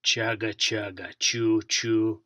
Chugga, choo choo.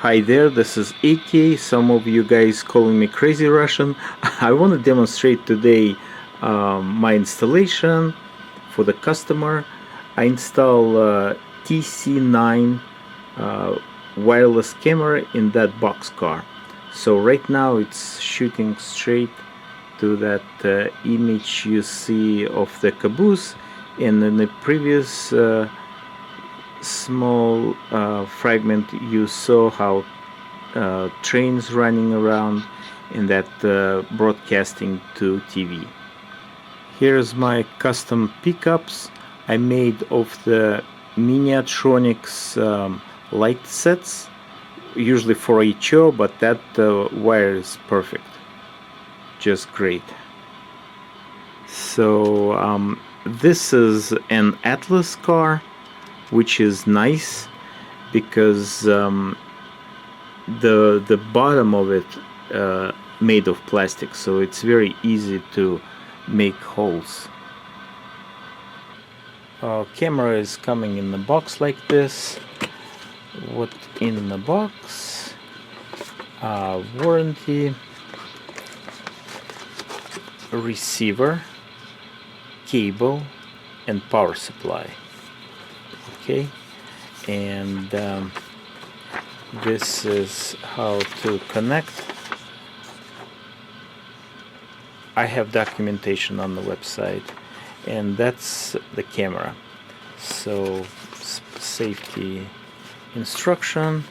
Hi there, this is AK. Some of you guys calling me crazy Russian. I want to demonstrate today my installation for the customer. I install TC-9 wireless camera in that boxcar. So right now it's shooting straight to that image you see of the caboose, and in the previous small fragment you saw how trains running around, and that broadcasting to TV. Here's my custom pickups I made of the Miniatronics light sets, usually for HO, but that wire is perfect, just great. So this is an Atlas car, which is nice because the bottom of it made of plastic, so it's very easy to make holes. Camera is coming in the box like this. What in the box? Warranty, receiver, cable, and power supply. Okay, and this is how to connect. I have documentation on the website, and that's the camera. So safety instruction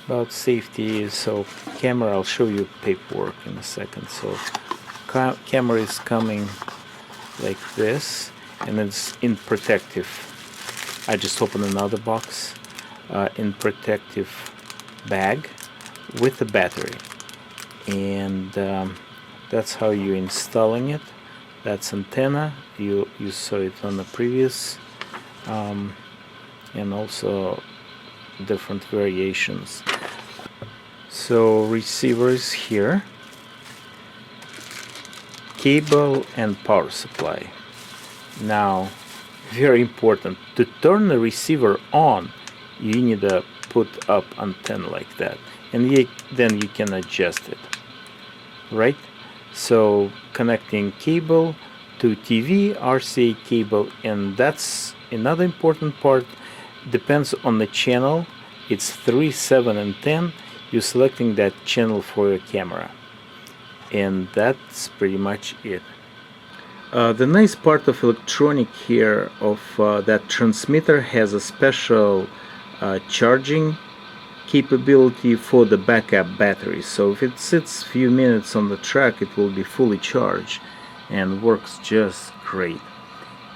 about safety. So camera, I'll show you paperwork in a second. So camera is coming like this, and it's in protective. I just opened another box in protective bag with the battery, and that's how you're installing it. That's antenna, you saw it on the previous, and also different variations. So receiver is here, cable and power supply. Now, very important, to turn the receiver on you need to put up antenna like that, and then you can adjust it, right? So connecting cable to TV, RCA cable, and that's another important part. Depends on the channel. It's 3, 7, and 10. You're selecting that channel for your camera, and that's pretty much it. The nice part of electronic here of that transmitter has a special charging capability for the backup battery. So if it sits a few minutes on the track, it will be fully charged and works just great.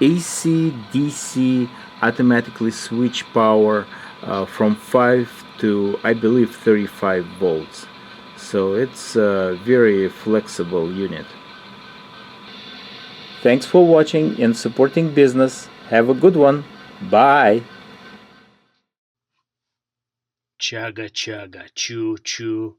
AC, DC, automatically switch power from 5 to I believe 35 volts. So it's a very flexible unit. Thanks for watching and supporting business. Have a good one. Bye. Chugga, choo choo.